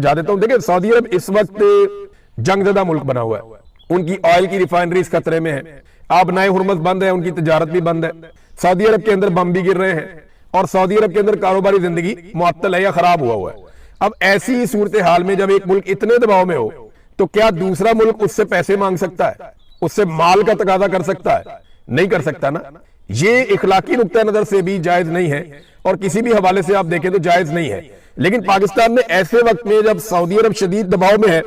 जा देता हूं। देखिए सऊदी अरब इस वक्त जंग ज़दा मुल्क बना हुआ है, उनकी ऑयल की रिफाइनरीज खतरे में है, अब नए हुरमज बंद है, उनकी तजारत भी बंद है, सऊदी अरब के अंदर बम भी गिर रहे हैं और सऊदी अरब के अंदर कारोबारी जिंदगी मुअत्तल है या खराब हुआ है। अब ऐसी सूरत हाल में जब एक मुल्क इतने दबाव में हो तो क्या दूसरा मुल्क उससे पैसे मांग सकता है, उससे माल का तकाजा कर सकता है? नहीं कर सकता ना। ये इखलाकी नुक्ता नजर से भी जायज नहीं है और किसी भी हवाले से आप देखें तो जायज नहीं है। लेकिन पाकिस्तान ने ऐसे वक्त में जब सऊदी अरब शदीद दबाव में है,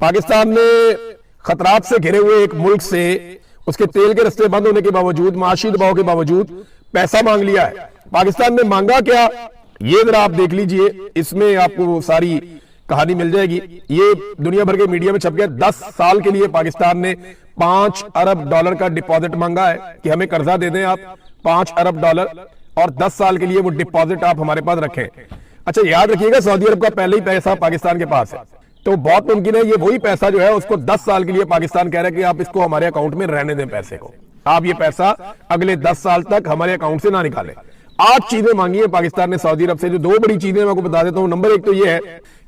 पाकिस्तान ने खतरात से घिरे हुए एक मुल्क से उसके तेल के रस्ते बंद होने के बावजूद, माशी दबाव के बावजूद पैसा मांग लिया है। पाकिस्तान ने मांगा क्या, ये जरा आप देख लीजिए, इसमें आपको सारी कहानी मिल जाएगी। ये दुनिया भर के मीडिया में छप गया। 10 साल के लिए पाकिस्तान ने $5 अरब का डिपॉजिट मांगा है कि हमें कर्जा दे दें आप $5 अरब और 10 साल के लिए वो डिपॉजिट आप हमारे पास रखें। अच्छा याद रखिएगा, सऊदी अरब का पहले ही पैसा पाकिस्तान के पास है, तो बहुत मुमकिन है ये वही पैसा जो है उसको 10 साल के लिए पाकिस्तान कह रहा है कि आप इसको हमारे अकाउंट में रहने दें, पैसे को आप ये पैसा अगले 10 साल तक हमारे अकाउंट से ना निकालें। 8 चीजें मांगी है पाकिस्तान ने सऊदी अरब से, जो 2 बड़ी चीजें मैं आपको बता देता हूं। नंबर 1 तो ये है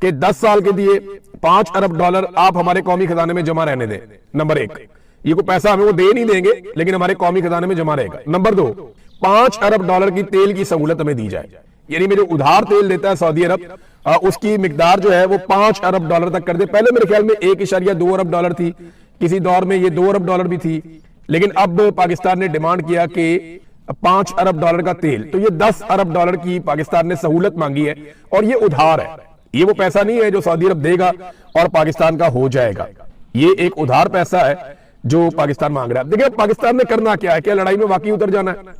कि 10 साल के लिए $5 अरब आप हमारे कौमी खजाने में जमा रहने दें। नंबर 1, ये को पैसा हमें वो दे नहीं देंगे लेकिन हमारे कौमी खजाने में जमा रहेगा। नंबर 2, $5 अरब की तेल की सहूलत हमें दी जाए, यानी मेरे उधार तेल देता है सऊदी अरब, उसकी मिकदार जो है वो $5 अरब तक कर दे। पहले मेरे ख्याल में $1.2 अरब थी, किसी दौर में ये $2 अरब भी थी, लेकिन अब पाकिस्तान ने डिमांड किया कि $5 अरब का तेल, तो ये $10 अरब की पाकिस्तान ने सहूलत मांगी है और ये उधार है, ये वो पैसा नहीं है जो सऊदी अरब देगा और पाकिस्तान का हो जाएगा। ये एक उधार पैसा है जो पाकिस्तान मांग रहा है। देखिए पाकिस्तान ने करना क्या है, क्या लड़ाई में वाकई उतर जाना है?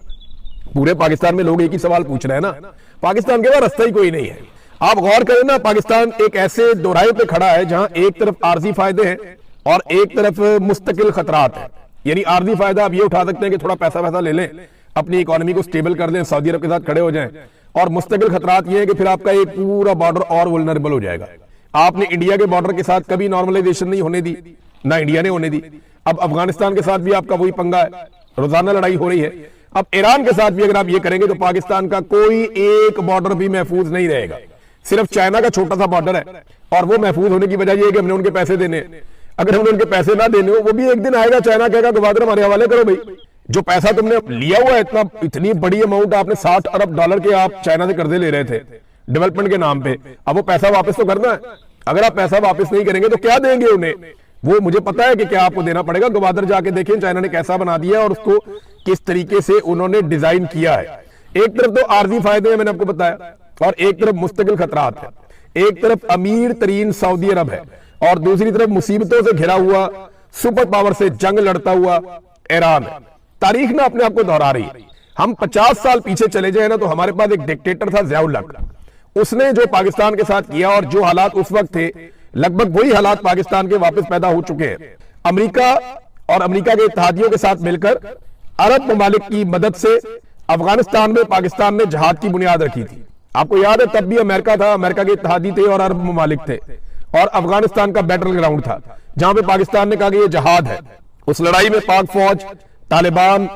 पूरे पाकिस्तान में लोग एक ही सवाल पूछ रहे हैं ना, पाकिस्तान के पास रास्ता ही कोई नहीं है। आप गौर करें ना, पाकिस्तान एक ऐसे दोराहे पे खड़ा है जहां एक तरफ आर्जी फायदे हैं और एक तरफ मुस्तकिल खतरात है। यानी आर्जी फायदा आप ये उठा सकते हैं कि थोड़ा पैसा ले लें, अपनी इकोनॉमी को स्टेबल कर दें, सऊदी अरब के साथ खड़े हो जाएं, और मुस्तकिल खतरात ये है कि फिर आपका एक पूरा बॉर्डर और वल्नरेबल हो जाएगा। आपने इंडिया के बॉर्डर के साथ कभी नॉर्मलाइजेशन नहीं होने दी, ना इंडिया ने होने दी। अब अफगानिस्तान के साथ भी आपका वही पंगा है, रोजाना लड़ाई हो रही है। अब ईरान के साथ भी अगर आप ये करेंगे तो पाकिस्तान का कोई एक बॉर्डर भी महफूज नहीं रहेगा। सिर्फ चाइना का छोटा सा बॉर्डर है और वो महफूज होने की वजह ये है कि हमने उनके पैसे देने, अगर हमने उनके पैसे ना देने हो, वो भी एक दिन आएगा चाइना कहेगा गवादर हमारे हवाले करो भाई, जो पैसा तुमने लिया हुआ है, इतनी बड़ी अमाउंट आपने $60 अरब के आप चाइना से कर्जे ले रहे थे डेवलपमेंट के नाम पे, अब वो पैसा वापस तो करना है। अगर आप पैसा वापस नहीं करेंगे तो क्या देंगे उन्हें? वो मुझे पता है कि क्या आपको देना पड़ेगा। गवादर जाके देखें चाइना ने कैसा बना दिया और उसको किस तरीके से उन्होंने डिजाइन किया है। एक तरफ तो आर्जी फायदे हैं मैंने आपको बताया, और एक तरफ मुस्तकिल खतरात है। एक तरफ अमीर तरीन सऊदी अरब है और दूसरी तरफ मुसीबतों से घिरा हुआ सुपर पावर से जंग लड़ता हुआ ईरान है। तारीख ना अपने आप को दोहरा रही है। हम 50 साल पीछे चले जाए ना तो हमारे पास एक डिक्टेटर था ज़िया उल हक, उसने जो पाकिस्तान के साथ किया और जो हालात उस वक्त थे लगभग वही हालात पाकिस्तान के वापस पैदा हो चुके हैं। अमेरिका और अमेरिका के इत्तेहादियों के साथ मिलकर अरब ममालिक की मदद से अफगानिस्तान में पाकिस्तान ने जहाद की बुनियाद रखी थी। आपको याद है तब भी अमेरिका था, अमेरिका के इत्तेहादी थे और अरब ममालिक थे, और अफगानिस्तान का बैटल ग्राउंड था जहां पे पाकिस्तान ने कहा कि ये जहाद है। उस लड़ाई में पाक फौज, तालिबान,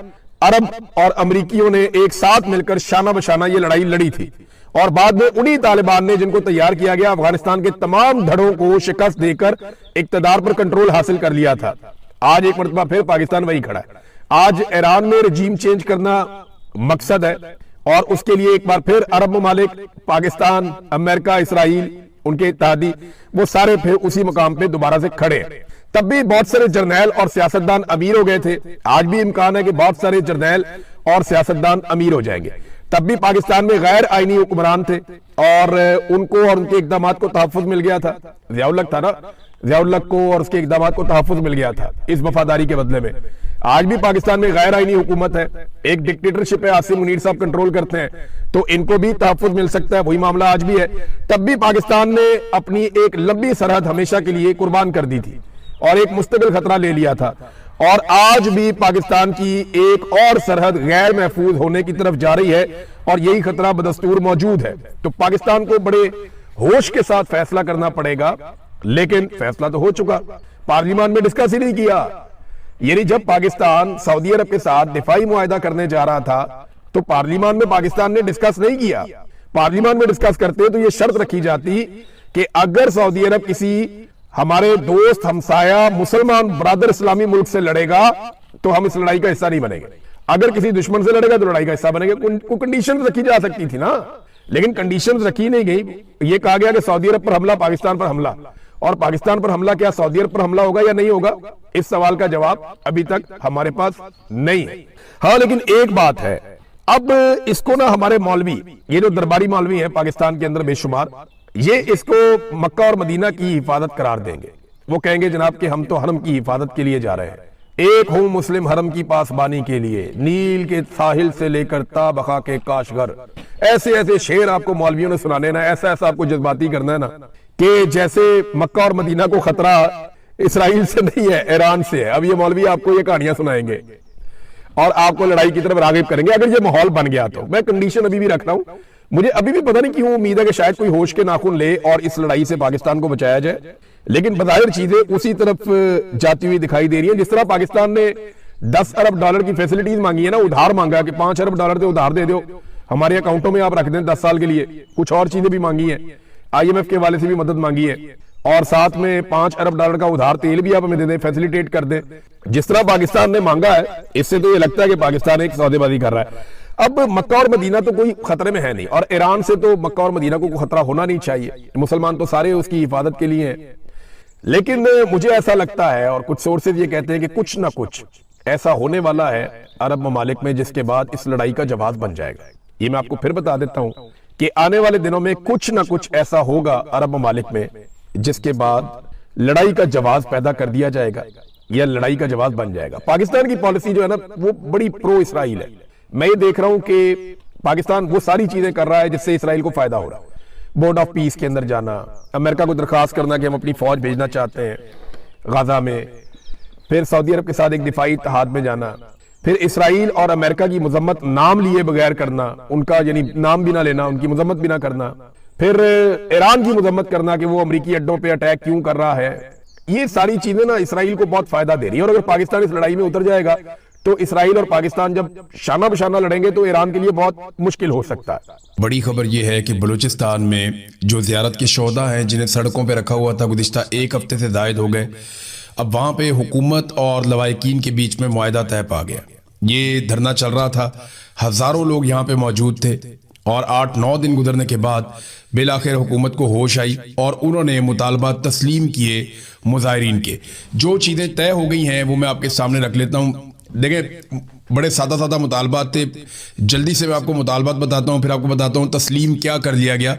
अरब और अमरीकियों ने एक साथ मिलकर शाना बशाना ये लड़ाई लड़ी थी, और बाद में उन्हीं तालिबान ने जिनको तैयार किया गया अफगानिस्तान के तमाम धड़ों को शिकस्त देकर इक्तदार पर कंट्रोल हासिल कर लिया था। आज एक मरतबा फिर पाकिस्तान वही खड़ा है। आज ईरान में रजीम चेंज करना मकसद है और उसके लिए एक बार फिर अरब ममालिक, पाकिस्तान, अमेरिका, इसराइल, उनके इत्तेहादी, वो सारे फिर उसी मुकाम पे दोबारा से खड़े हैं। तब भी बहुत सारे जर्नैल और सियासतदान अमीर हो गए थे, आज भी इम्कान है कि बहुत सारे जर्नैल और सियासतदान अमीर हो जाएंगे। तब भी पाकिस्तान में गैर आईनी हुक्मरान थे और उनको और उनके इकदाम को तहफ़्फ़ुज़ मिल गया था। ज़िया उल हक था ना, ज़िया उल हक को और उसके इकदाम को तहफ़्फ़ुज़ मिल गया था इस वफादारी के बदले में। आज भी पाकिस्तान में गैर आईनी हुकूमत है, एक डिक्टेटरशिप है, आसिम मुनीर साहब कंट्रोल करते हैं, तो इनको भी तहफ़्फ़ुज़ मिल सकता है, वही मामला आज भी है। तब भी पाकिस्तान ने अपनी एक लंबी सरहद हमेशा के लिए कुर्बान कर दी थी और एक मुस्तकिल खतरा ले लिया था, और आज भी पाकिस्तान की एक और सरहद गैर महफूज होने की तरफ जा रही है और यही खतरा बदस्तूर मौजूद है। तो पाकिस्तान को बड़े होश के साथ फैसला करना पड़ेगा, लेकिन फैसला तो हो चुका, पार्लियामेंट में डिस्कस ही नहीं किया। यानी जब पाकिस्तान सऊदी अरब के साथ दिफाई मुआहिदा करने जा रहा था तो पार्लियामेंट में पाकिस्तान ने डिस्कस नहीं किया। पार्लियामेंट में डिस्कस करते तो यह शर्त रखी जाती کہ اگر سعودی عرب کسی ہمارے دوست ہمسایہ مسلمان برادر اسلامی ملک سے لڑے گا تو ہم اس لڑائی کا حصہ نہیں بنیں گے. اگر کسی دشمن سے لڑے گا تو لڑائی کا حصہ بنے گا. کو کنڈیشن رکھی جا سکتی تھی نا, لیکن کنڈیشن رکھی نہیں گئی. یہ کہا گیا کہ سعودی عرب پر حملہ, پاکستان پر حملہ, اور پاکستان پر حملہ کیا سعودی عرب پر حملہ ہوگا یا نہیں ہوگا, اس سوال کا جواب ابھی تک ہمارے پاس نہیں ہے. ہاں لیکن ایک بات ہے, اب اس کو نا ہمارے مولوی, یہ جو درباری مولوی ہیں پاکستان کے اندر بے شمار, یہ اس کو مکہ اور مدینہ کی حفاظت قرار دیں گے. وہ کہیں گے جناب کہ ہم تو حرم کی حفاظت کے لیے جا رہے ہیں, ایک ہوں مسلم حرم کی پاسبانی کے لیے, نیل کے ساحل سے لے کر تا بقا کے کاشغر. ایسے ایسے شعر آپ کو مولویوں نے سنانے نا, ایسا ایسا آپ کو جذباتی کرنا ہے نا کہ جیسے مکہ اور مدینہ کو خطرہ اسرائیل سے نہیں ہے, ایران سے ہے. اب یہ مولوی آپ کو یہ کہانیاں سنائیں گے اور آپ کو لڑائی کی طرف راغب کریں گے اگر یہ ماحول بن گیا تو. میں کنڈیشن ابھی بھی رکھ رہا ہوں, مجھے ابھی بھی پتہ نہیں کیوں امید ہے کہ شاید کوئی ہوش کے ناخن لے اور اس لڑائی سے پاکستان کو بچایا جائے, لیکن بظاہر چیزیں اسی طرف جاتی ہوئی دکھائی دے رہی ہیں. جس طرح پاکستان نے $10 ارب کی فیسلٹیز مانگی ہے نا, ادھار مانگا کہ $5 ارب سے ادھار دے دو, ہمارے اکاؤنٹوں میں آپ رکھ دیں 10 سال کے لیے. کچھ اور چیزیں بھی مانگی ہیں, IMF کے والے سے بھی مدد مانگی ہے, اور ساتھ میں $5 ارب کا ادھار تیل بھی آپ ہمیں دے دیں, فیسلیٹیٹ کر دیں. جس طرح پاکستان نے مانگا ہے, اس سے تو یہ لگتا ہے کہ پاکستان ایک سودے بازی کر رہا ہے. اب مکہ اور مدینہ تو کوئی خطرے میں ہے نہیں, اور ایران سے تو مکہ اور مدینہ کو خطرہ ہونا نہیں چاہیے. مسلمان تو سارے اس کی حفاظت کے لیے ہیں, لیکن مجھے ایسا لگتا ہے اور کچھ سورسز یہ کہتے ہیں کہ کچھ نہ کچھ ایسا ہونے والا ہے عرب ممالک میں جس کے بعد اس لڑائی کا جواز بن جائے گا. یہ میں آپ کو پھر بتا دیتا ہوں کہ آنے والے دنوں میں کچھ نہ کچھ ایسا ہوگا عرب ممالک میں جس کے بعد لڑائی کا جواز پیدا کر دیا جائے گا یا لڑائی کا جواز بن جائے گا. پاکستان کی پالیسی جو ہے نا وہ بڑی پرو اسرائیل ہے. میں یہ دیکھ رہا ہوں کہ پاکستان وہ ساری چیزیں کر رہا ہے جس سے اسرائیل کو فائدہ ہو رہا ہے. بورڈ آف پیس کے اندر جانا, امریکہ کو درخواست کرنا کہ ہم اپنی فوج بھیجنا چاہتے ہیں غزہ میں, پھر سعودی عرب کے ساتھ ایک دفاعی اتحاد میں جانا, پھر اسرائیل اور امریکہ کی مذمت نام لیے بغیر کرنا, ان کا یعنی نام بھی نہ لینا, ان کی مذمت بھی نہ کرنا, پھر ایران کی مذمت کرنا کہ وہ امریکی اڈوں پہ اٹیک کیوں کر رہا ہے. یہ ساری چیزیں نا اسرائیل کو بہت فائدہ دے رہی ہے, اور اگر پاکستان اس لڑائی میں اتر جائے گا تو اسرائیل اور پاکستان جب شانہ بشانہ لڑیں گے تو ایران کے لیے بہت مشکل ہو سکتا ہے. بڑی خبر یہ ہے کہ بلوچستان میں جو زیارت کے شہداء ہیں جنہیں سڑکوں پہ رکھا ہوا تھا گزشتہ ایک ہفتے سے زائد ہو گئے, اب وہاں پہ حکومت اور لواحقین کے بیچ میں معاہدہ طے پا گیا. یہ دھرنا چل رہا تھا, ہزاروں لوگ یہاں پہ موجود تھے, اور 8-9 دن گزرنے کے بعد بالآخر حکومت کو ہوش آئی اور انہوں نے مطالبات تسلیم کیے مظاہرین کے. جو چیزیں طے ہو گئی ہیں وہ میں آپ کے سامنے رکھ لیتا ہوں. دیکھیں بڑے سادہ سادہ مطالبات تھے, جلدی سے میں آپ کو مطالبات بتاتا ہوں, پھر آپ کو بتاتا ہوں تسلیم کیا کر لیا گیا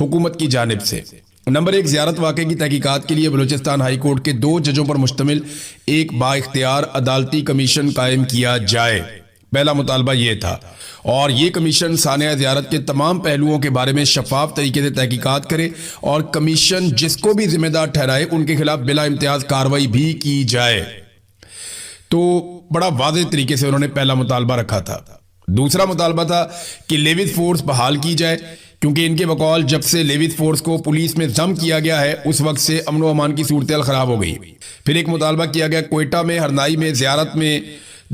حکومت کی جانب سے. نمبر 1, زیارت واقعے کی تحقیقات کے لیے بلوچستان ہائی کورٹ کے 2 ججوں پر مشتمل ایک با اختیار عدالتی کمیشن قائم کیا جائے. پہلا مطالبہ یہ تھا, اور یہ کمیشن سانحہ زیارت کے تمام پہلوؤں کے بارے میں شفاف طریقے سے تحقیقات کرے, اور کمیشن جس کو بھی ذمہ دار ٹھہرائے ان کے خلاف بلا امتیاز کارروائی بھی کی جائے. تو بڑا واضح طریقے سے انہوں نے پہلا مطالبہ رکھا تھا. دوسرا مطالبہ تھا کہ لیوز فورس بحال کی جائے, کیونکہ ان کے بقول جب سے لیوز فورس کو پولیس میں ضم کیا گیا ہے اس وقت سے امن و امان کی صورتحال خراب ہو گئی. پھر ایک مطالبہ کیا گیا کوئٹہ میں, ہرنائی میں, زیارت میں,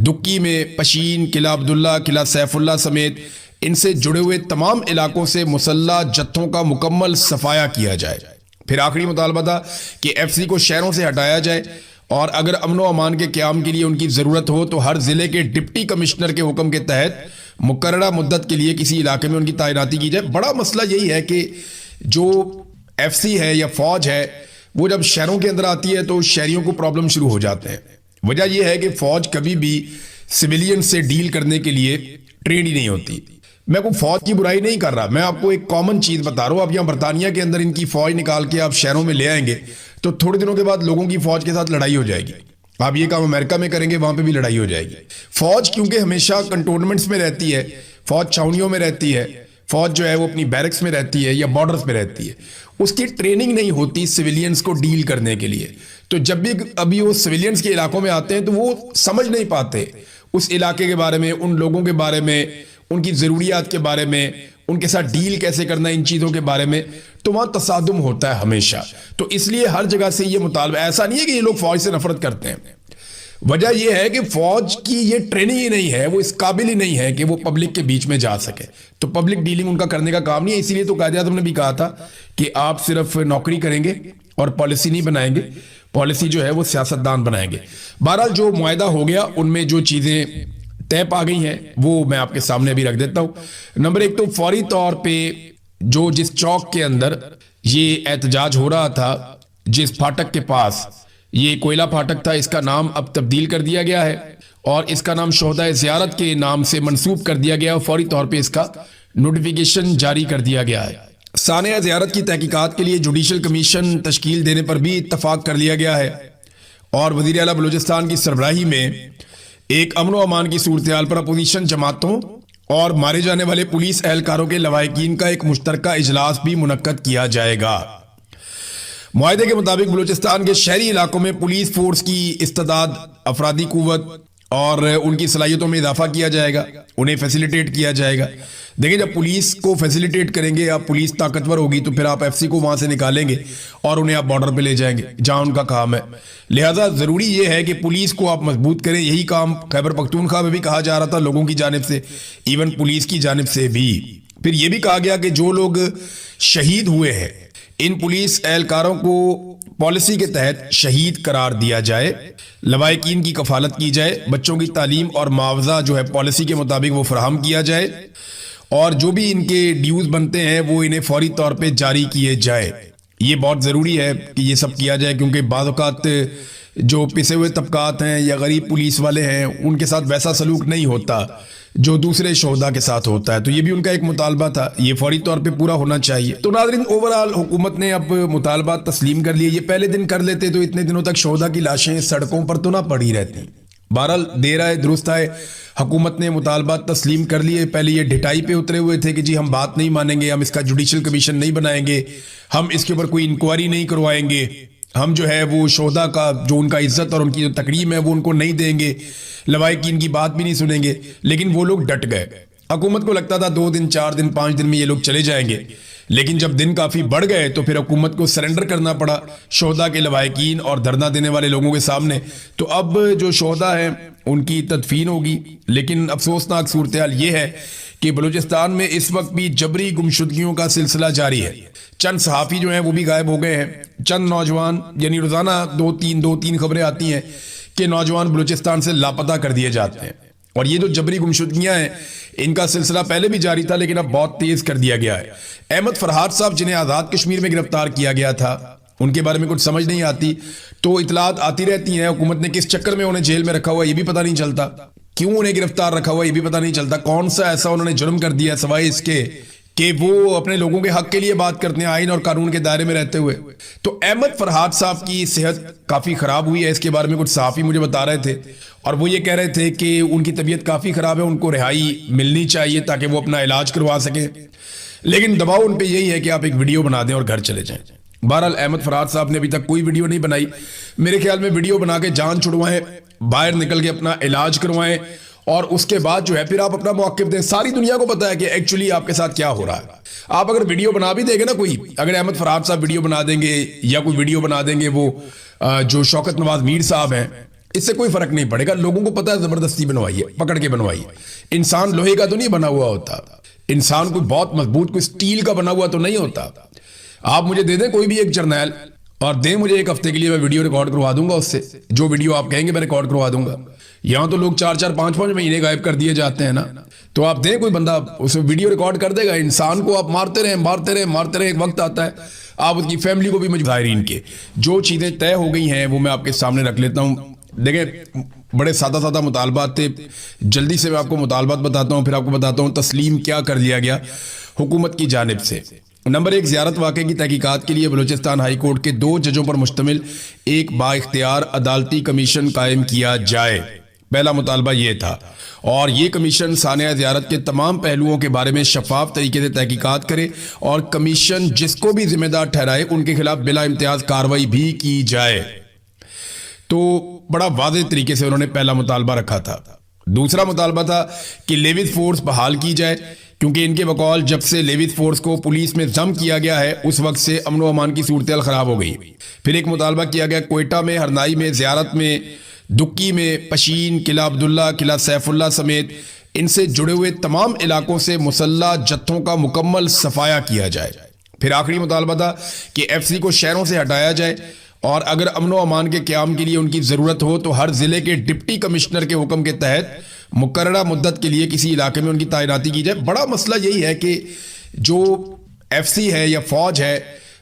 دکی میں, پشین, قلعہ عبداللہ, قلعہ سیف اللہ سمیت ان سے جڑے ہوئے تمام علاقوں سے مسلح جتھوں کا مکمل صفایا کیا جائے. پھر آخری مطالبہ تھا کہ FCC کو شہروں سے ہٹایا جائے, اور اگر امن و امان کے قیام کے لیے ان کی ضرورت ہو تو ہر ضلع کے ڈپٹی کمشنر کے حکم کے تحت مقررہ مدت کے لیے کسی علاقے میں ان کی تعیناتی کی جائے. بڑا مسئلہ یہی ہے کہ جو FCC ہے یا فوج ہے وہ جب شہروں کے اندر آتی ہے تو شہریوں کو پرابلم شروع ہو جاتے ہیں. وجہ یہ ہے کہ فوج کبھی بھی سویلین سے ڈیل کرنے کے لیے ٹرینڈ ہی نہیں ہوتی. میں کوئی فوج کی برائی نہیں کر رہا, میں آپ کو ایک کامن چیز بتا رہا ہوں. آپ یہاں برطانیہ کے اندر ان کی فوج نکال کے آپ شہروں میں لے آئیں گے تو تھوڑے دنوں کے بعد لوگوں کی فوج کے ساتھ لڑائی ہو جائے گی. آپ یہ کام امریکہ میں کریں گے وہاں پہ بھی لڑائی ہو جائے گی. فوج کیونکہ ہمیشہ کنٹونمنٹس میں رہتی ہے, فوج چھاؤنیوں میں رہتی ہے, فوج جو ہے وہ اپنی بیرکس میں رہتی ہے یا بارڈرز میں رہتی ہے, اس کی ٹریننگ نہیں ہوتی سویلینز کو ڈیل کرنے کے لیے. تو جب بھی ابھی وہ سویلینز کے علاقوں میں آتے ہیں تو وہ سمجھ نہیں پاتے اس علاقے کے بارے میں, ان لوگوں کے بارے میں, ان کی ضروریات کے بارے میں, ان کے ساتھ ڈیل کیسے کرنا ہے, ان چیزوں کے بارے میں. تو وہاں تصادم ہوتا ہے ہمیشہ. تو اس لیے ہر جگہ سے یہ مطالبہ, ایسا نہیں ہے کہ یہ لوگ فوج سے نفرت کرتے ہیں, वजह यह है कि फौज की ये ट्रेनिंग ही नहीं है, वो इस काबिल ही नहीं है कि वो पब्लिक के बीच में जा सके। तो पब्लिक डीलिंग उनका करने का काम नहीं है। इसीलिए तो कायदे आज़म ने भी कहा था कि आप सिर्फ नौकरी करेंगे और पॉलिसी नहीं बनाएंगे, पॉलिसी जो है वो सियासतदान बनाएंगे। बहरहाल जो मुआहदा हो गया उनमें जो चीज़ें तय पा गई हैं वो मैं आपके सामने अभी रख देता हूं। नंबर एक तो फौरी तौर पे जो जिस चौक के अंदर ये एहतजाज हो रहा था, जिस फाटक के पास, ये कोयला फाटक था, इसका नाम अब तब्दील कर दिया गया है और इसका नाम शोहदा ज़ियारत के नाम से मंसूब कर दिया गया और फौरी तौर पे इसका नोटिफिकेशन जारी कर दिया गया है। सानिया ज़ियारत की तहकीकात के लिए जुडिशल कमीशन तश्कील देने पर भी इत्तफाक कर लिया गया है और वज़ीर आला बलूचिस्तान की सरबराही में एक अमन व अमान की सूरत हाल पर अपोजिशन जमातों और मारे जाने वाले पुलिस एहलकारों के लवाहिकीन का एक मुश्तरका इजलास भी मुनक्कद किया जाएगा। मुआहदे के मुताबिक बलूचिस्तान के शहरी इलाकों में पुलिस फोर्स की इस्तेदाद, अफरादी कुव्वत और उनकी सलाहियतों में इजाफा किया जाएगा, उन्हें फैसिलिटेट किया जाएगा। देखिए, जब पुलिस को फैसिलिटेट करेंगे, आप पुलिस ताकतवर होगी तो फिर आप एफसी को वहां से निकालेंगे और उन्हें आप बॉर्डर पे ले जाएंगे जहां उनका काम है। लिहाजा जरूरी यह है कि पुलिस को आप मजबूत करें। यही काम खैबर पख्तूनख्वा में भी कहा जा रहा था लोगों की जानिब से, इवन पुलिस की जानिब से भी। फिर यह भी कहा गया कि जो लोग शहीद हुए हैं इन पुलिस एहलकारों को पॉलिसी के तहत शहीद करार दिया जाए, लवाहिकीन की कफालत की जाए, बच्चों की तालीम और मुआवजा जो है पॉलिसी के मुताबिक वो फराहम किया जाए और जो भी इनके ड्यूज बनते हैं वो इन्हें फौरी तौर पे जारी किए जाए। ये बहुत ज़रूरी है कि ये सब किया जाए क्योंकि बाज़ औक़ात जो पिसे हुए तबकात हैं या गरीब पुलिस वाले हैं उनके साथ वैसा सलूक नहीं होता जो दूसरे शोहदा के साथ होता है। तो ये भी उनका एक मुतालबा था, ये फौरी तौर पे पूरा होना चाहिए। तो नाज़रीन, ओवरऑल हुकूमत ने अब मुतालबा तस्लीम कर लिए। ये पहले दिन कर लेते तो इतने दिनों तक शोहदा की लाशें सड़कों पर तो ना पड़ी रहती। बहरहाल देर आए दुरुस्त आए, हुकूमत ने मुतालबा तस्लीम कर लिए। पहले ये ढिठाई पे उतरे हुए थे कि जी हम बात नहीं मानेंगे, हम इसका जुडिशल कमीशन नहीं बनाएंगे, हम इसके ऊपर कोई इंक्वायरी नहीं करवाएंगे, हम जो है वो शोहदा का जो उनका इज्जत और उनकी जो तकरीम है वो उनको नहीं देंगे, लवाहिकीन की बात भी नहीं सुनेंगे। लेकिन वो लोग डट गए। हुकूमत को लगता था 2 दिन 4 दिन 5 दिन में ये लोग चले जाएंगे, लेकिन जब दिन काफी बढ़ गए तो फिर हुकूमत को सरेंडर करना पड़ा शोहदा के लवाहिकीन और धरना देने वाले लोगों के सामने। तो अब जो शोहदा है उनकी तदफीन होगी। लेकिन अफसोसनाक सूरत हाल ये है कि बलूचिस्तान में इस वक्त भी जबरी गुमशुदगियों का सिलसिला जारी है। चंद सहाफ़ी जो हैं वो भी गायब हो गए हैं। चंद नौजवान, यानी रोजाना 2-3 खबरें आती हैं कि नौजवान बलूचिस्तान से लापता कर दिए जाते हैं। और ये जो जबरी गुमशुदगियां हैं इनका सिलसिला पहले भी जारी था लेकिन अब बहुत तेज कर दिया गया है। अहमद फरहाद साहब जिन्हें आज़ाद कश्मीर में गिरफ्तार किया गया था, उनके बारे में कुछ समझ नहीं आती, तो इतलात आती रहती हैं। हुकूमत ने किस चक्कर में उन्हें जेल में रखा हुआ ये भी पता नहीं चलता, क्यों उन्हें गिरफ्तार रखा हुआ ये भी पता नहीं चलता, कौन सा ऐसा उन्होंने जुर्म कर दिया सवाए इसके कि वो अपने लोगों के हक के लिए बात करते हैं आइन और कानून के दायरे में रहते हुए। तो अहमद फरहाद साहब की सेहत काफी खराब हुई है, इसके बारे में कुछ सहाफ़ी मुझे बता रहे थे और वो ये कह रहे थे कि उनकी तबीयत काफी खराब है, उनको रिहाई मिलनी चाहिए ताकि वो अपना इलाज करवा सके। लेकिन दबाव उन पे यही है कि आप एक वीडियो बना दें और घर चले जाएं। बहरहाल अहमद फरहाद साहब ने अभी तक कोई वीडियो नहीं बनाई। मेरे ख्याल में वीडियो बना के जान छुड़वाएं, बाहर निकल के अपना इलाज करवाएं और उसके बाद जो है फिर आप अपना मौक़िफ़ दें। सारी दुनिया को पता है कि एक्चुअली आपके साथ क्या हो रहा है। आप अगर वीडियो बना भी देंगे ना, कोई अगर अहमद फरहाद साहब वीडियो बना देंगे या कोई वीडियो बना देंगे वो जो शौकत नवाज मीर साहब हैं, इससे कोई फर्क नहीं पड़ेगा। लोगों को पता है जबरदस्ती बनवाई है, पकड़ के बनवाई है। इंसान लोहे का तो नहीं बना हुआ होता, इंसान कोई बहुत मजबूत कोई स्टील का बना हुआ तो नहीं होता। आप मुझे दे दें कोई भी एक जर्नैल और दें मुझे 1 हफ्ते के लिए, मैं वीडियो रिकॉर्ड करवा दूंगा उससे, जो वीडियो आप कहेंगे मैं रिकॉर्ड करवा दूंगा। यहां तो लोग 4-4 5-5 महीने गायब कर दिए जाते हैं ना, तो आप दें कोई बंदा उसे वीडियो रिकॉर्ड कर देगा। इंसान को आप मारते रहे, एक वक्त आता है आप उसकी फैमिली को भी मुजाहिरीन के जो चीजें तय हो गई हैं वो मैं आपके सामने रख लेता हूं। देखें, बड़े सादा मुतालबात थे, जल्दी से मैं आपको मुतालबात बताता हूं, फिर आपको बताता हूं तस्लीम क्या कर लिया गया हुकूमत की जानिब से। नंबर 1, ज़ियारत वाक़े की तहकीकात के लिए बलूचिस्तान हाई कोर्ट के 2 जजों पर मुश्तमिल एक बाइख्तियार अदालती कमीशन कायम किया जाए। पहला मुतालबा ये था और ये कमीशन सानिया ज़ियारत के तमाम पहलुओं के बारे में शफाफ तरीके से तहकीकात करे और कमीशन जिसको भी जिम्मेदार ठहराए उनके खिलाफ बिला इम्तियाज कार्रवाई भी की जाए। तो बड़ा वाज़ेह तरीके से उन्होंने पहला मुतालबा रखा था। दूसरा मुतालबा था कि लेविस फोर्स बहाल की जाए, क्योंकि इनके बकौल जब से लेविस फोर्स को पुलिस में जम किया गया है उस वक्त से अमन व अमान की सूरत हाल खराब हो गई। फिर एक मुतालबा किया गया कोयटा में, हरनाई में, ज़ियारत में دکی میں پشین، قلعہ عبداللہ، قلعہ سیف اللہ سمیت ان سے جڑے ہوئے تمام علاقوں سے مسلح جتھوں کا مکمل صفایا کیا جائے۔ پھر آخری مطالبہ تھا کہ ایف سی کو شہروں سے ہٹایا جائے اور اگر امن و امان کے قیام کے لیے ان کی ضرورت ہو تو ہر ضلع کے ڈپٹی کمشنر کے حکم کے تحت مقررہ مدت کے لیے کسی علاقے میں ان کی تعیناتی کی جائے۔ بڑا مسئلہ یہی ہے کہ جو ایف سی ہے یا فوج ہے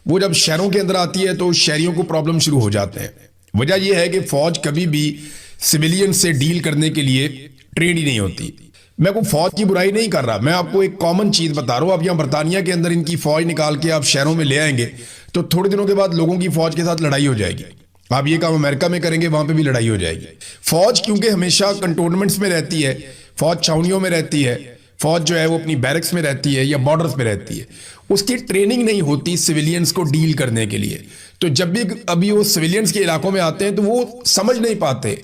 وہ جب شہروں کے اندر آتی ہے تو شہریوں کو پرابلم شروع ہو جاتے ہیں۔ وجہ یہ ہے کہ فوج کبھی بھی سویلین سے ڈیل کرنے کے لیے ٹرینڈ ہی نہیں ہوتی۔ میں کوئی فوج کی برائی نہیں کر رہا، میں آپ کو ایک کامن چیز بتا رہا ہوں۔ اب یہاں برطانیہ کے اندر ان کی فوج نکال کے آپ شہروں میں لے آئیں گے تو تھوڑے دنوں کے بعد لوگوں کی فوج کے ساتھ لڑائی ہو جائے گی۔ آپ یہ کام امریکہ میں کریں گے وہاں پہ بھی لڑائی ہو جائے گی۔ فوج کیونکہ ہمیشہ کنٹونمنٹس میں رہتی ہے، فوج چھاؤنیوں میں رہتی ہے، فوج جو ہے وہ اپنی بیرکس میں رہتی ہے یا بارڈرز پہ رہتی ہے، اس کی ٹریننگ نہیں ہوتی سویلینز کو ڈیل کرنے کے لیے۔ تو جب بھی ابھی وہ سویلینز کے علاقوں میں آتے ہیں تو وہ سمجھ نہیں پاتے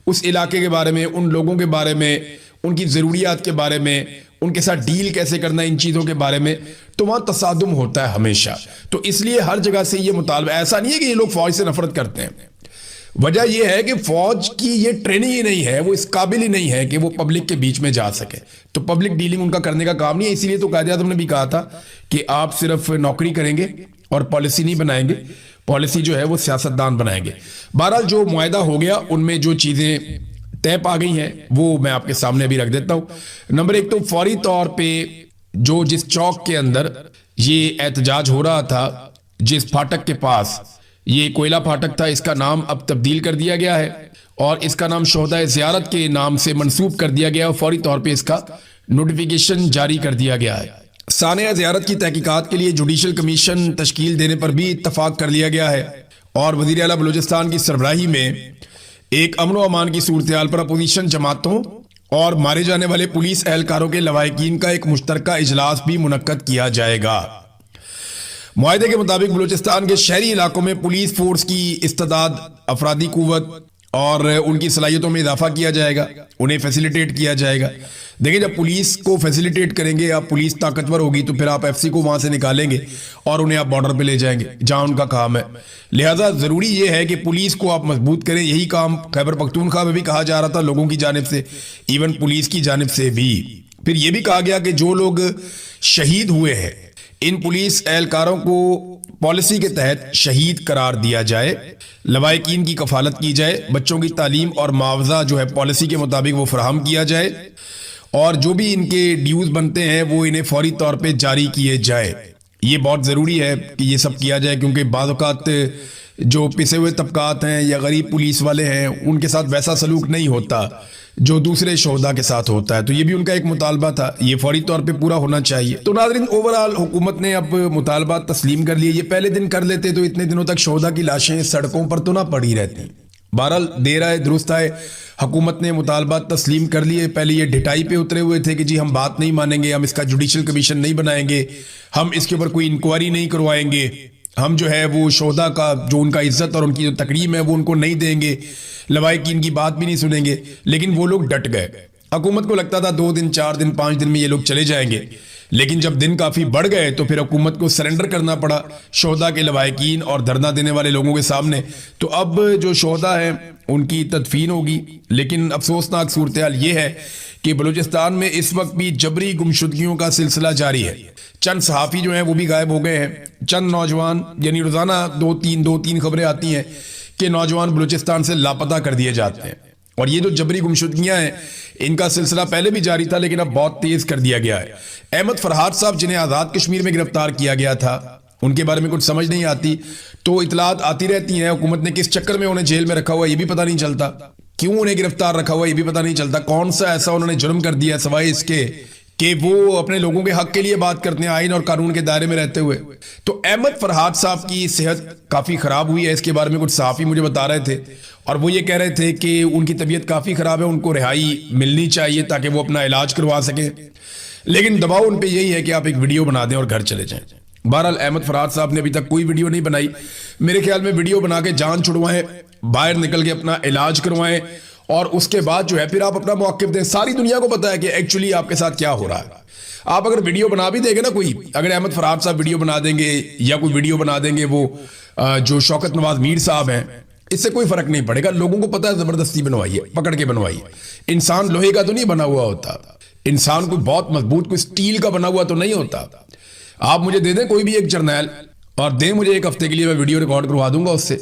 اس علاقے کے بارے میں، ان لوگوں کے بارے میں، ان کی ضروریات کے بارے میں، ان کے ساتھ ڈیل کیسے کرنا ہے، ان چیزوں کے بارے میں، تو وہاں تصادم ہوتا ہے ہمیشہ۔ تو اس لیے ہر جگہ سے یہ مطالبہ، ایسا نہیں ہے کہ یہ لوگ فوج سے نفرت کرتے ہیں، وجہ یہ ہے کہ فوج کی یہ ٹریننگ ہی نہیں ہے، وہ اس قابل ہی نہیں ہے کہ وہ پبلک کے بیچ میں جا سکے۔ تو پبلک ڈیلنگ ان کا کرنے کا کام نہیں ہے، اسی لیے تو قائد اعظم نے بھی کہا تھا کہ آپ صرف نوکری کریں گے اور پالیسی نہیں بنائیں گے، پالیسی جو ہے وہ سیاستدان بنائیں گے۔ بہرحال جو معاہدہ ہو گیا ان میں جو چیزیں طے پا گئی ہیں وہ میں آپ کے سامنے ابھی رکھ دیتا ہوں۔ نمبر ایک تو فوری طور پہ جس چوک کے اندر یہ احتجاج ہو رہا تھا، جس پھاٹک کے پاس، یہ کوئلہ پھاٹک تھا، اس کا نام اب تبدیل کر دیا گیا ہے اور اس کا نام شہدائے زیارت کے نام سے منسوب کر دیا گیا اور فوری طور پہ اس کا نوٹیفیکیشن جاری کر دیا گیا ہے۔ سانحہ زیارت کی تحقیقات کے لیے جوڈیشل کمیشن تشکیل دینے پر بھی اتفاق کر لیا گیا ہے اور وزیر اعلیٰ بلوچستان کی سربراہی میں ایک امن و امان کی صورتحال پر اپوزیشن جماعتوں اور مارے جانے والے پولیس اہلکاروں کے لواحقین کا ایک مشترکہ اجلاس بھی منعقد کیا جائے گا۔ معاہدے کے مطابق بلوچستان کے شہری علاقوں میں پولیس فورس کی استعداد، افرادی قوت اور ان کی صلاحیتوں میں اضافہ کیا جائے گا، انہیں فیسیلیٹیٹ کیا جائے گا۔ دیکھیں جب پولیس کو فیسیلیٹیٹ کریں گے، آپ پولیس طاقتور ہوگی تو پھر آپ ایف سی کو وہاں سے نکالیں گے اور انہیں آپ بارڈر پہ لے جائیں گے جہاں ان کا کام ہے۔ لہذا ضروری یہ ہے کہ پولیس کو آپ مضبوط کریں۔ یہی کام خیبر پختونخوا میں بھی کہا جا رہا تھا لوگوں کی جانب سے، ایون پولیس کی جانب سے بھی۔ پھر یہ بھی کہا گیا کہ جو لوگ شہید ہوئے ہیں ان پولیس اہلکاروں کو پالیسی کے تحت شہید قرار دیا جائے، لواحقین کی کفالت کی جائے، بچوں کی تعلیم اور معاوضہ جو ہے پالیسی کے مطابق وہ فراہم کیا جائے اور جو بھی ان کے ڈیوز بنتے ہیں وہ انہیں فوری طور پہ جاری کیے جائے۔ یہ بہت ضروری ہے کہ یہ سب کیا جائے کیونکہ بعض اوقات جو پسے ہوئے طبقات ہیں یا غریب پولیس والے ہیں ان کے ساتھ ویسا سلوک نہیں ہوتا جو دوسرے شہداء کے ساتھ ہوتا ہے۔ تو یہ بھی ان کا ایک مطالبہ تھا، یہ فوری طور پہ پورا ہونا چاہیے۔ تو ناظرین اوورآل حکومت نے اب مطالبات تسلیم کر لیے۔ یہ پہلے دن کر لیتے تو اتنے دنوں تک شہداء کی لاشیں سڑکوں پر تو نہ پڑی رہتی۔ بہرحال دیر آئے درست آئے، حکومت نے مطالبات تسلیم کر لیے۔ پہلے یہ ڈھٹائی پہ اترے ہوئے تھے کہ جی ہم بات نہیں مانیں گے، ہم اس کا جوڈیشل کمیشن نہیں بنائیں گے، ہم اس کے اوپر کوئی انکوائری نہیں کروائیں گے، ہم جو ہے وہ شہداء کا جو ان کا عزت اور ان کی جو تکریم ہے وہ ان کو نہیں دیں گے، لواحقین کی بات بھی نہیں سنیں گے۔ لیکن وہ لوگ ڈٹ گئے۔ حکومت کو لگتا تھا 2 دن 4 دن 5 دن میں یہ لوگ چلے جائیں گے، لیکن جب دن کافی بڑھ گئے تو پھر حکومت کو سرنڈر کرنا پڑا شہداء کے لواحقین اور دھرنا دینے والے لوگوں کے سامنے۔ تو اب جو شہداء ہیں ان کی تدفین ہوگی، لیکن افسوسناک صورتحال یہ ہے کہ بلوچستان میں اس وقت بھی جبری گمشدگیوں کا سلسلہ جاری ہے۔ چند صحافی جو ہیں وہ بھی غائب ہو گئے ہیں، چند نوجوان، یعنی روزانہ 2-3 خبریں آتی ہیں کہ نوجوان بلوچستان سے لاپتہ کر دیے جاتے ہیں۔ اور یہ جو جبری گمشدگیاں ہیں ان کا سلسلہ پہلے بھی جاری تھا لیکن اب بہت تیز کر دیا گیا ہے۔ احمد فرحات صاحب جنہیں آزاد کشمیر میں گرفتار کیا گیا تھا، ان کے بارے میں کچھ سمجھ نہیں آتی، تو اطلاعات آتی رہتی ہیں حکومت نے کس چکر میں انہیں جیل میں رکھا ہوا یہ بھی پتہ نہیں چلتا، کیوں انہیں گرفتار رکھا ہوا یہ بھی پتہ نہیں چلتا، کون سا ایسا انہوں نے جرم کر دیا سوائے اس کے کہ وہ اپنے لوگوں کے حق کے لیے بات کرتے ہیں آئین اور قانون کے دائرے میں رہتے ہوئے۔ تو احمد فرحات صاحب کی صحت کافی خراب ہوئی ہے، اس کے بارے میں کچھ صحافی مجھے بتا رہے تھے اور وہ یہ کہہ رہے تھے کہ ان کی طبیعت کافی خراب ہے، ان کو رہائی ملنی چاہیے تاکہ وہ اپنا علاج کروا سکیں، لیکن دباؤ ان پہ یہی ہے کہ آپ ایک ویڈیو بنا دیں اور گھر چلے جائیں۔ بہرحال احمد فرحات صاحب نے ابھی تک کوئی ویڈیو نہیں بنائی، میرے خیال میں ویڈیو بنا کے جان چھڑوائیں، باہر نکل کے اپنا علاج کروائیں اور اس کے بعد جو ہے پھر آپ اپنا موقف دیں۔ ساری دنیا کو پتا ہے کہ ایکچولی آپ کے ساتھ کیا ہو رہا ہے۔ آپ اگر ویڈیو بنا بھی دیں گے نا، کوئی اگر احمد فرحات صاحب ویڈیو بنا دیں گے یا کوئی ویڈیو بنا دیں گے وہ جو شوکت نواز میر صاحب ہیں इससे कोई फर्क नहीं पड़ेगा, लोगों को पता है जबरदस्ती बनवाई है, पकड़ के बनवाई है। इंसान लोहे का तो नहीं बना हुआ होता, इंसान कोई बहुत मजबूत, कोई स्टील का बना हुआ तो नहीं होता। आप मुझे दे दें कोई भी एक जर्नैल और दें मुझे 1 हफ्ते के लिए, मैं वीडियो रिकॉर्ड करवा दूंगा उससे।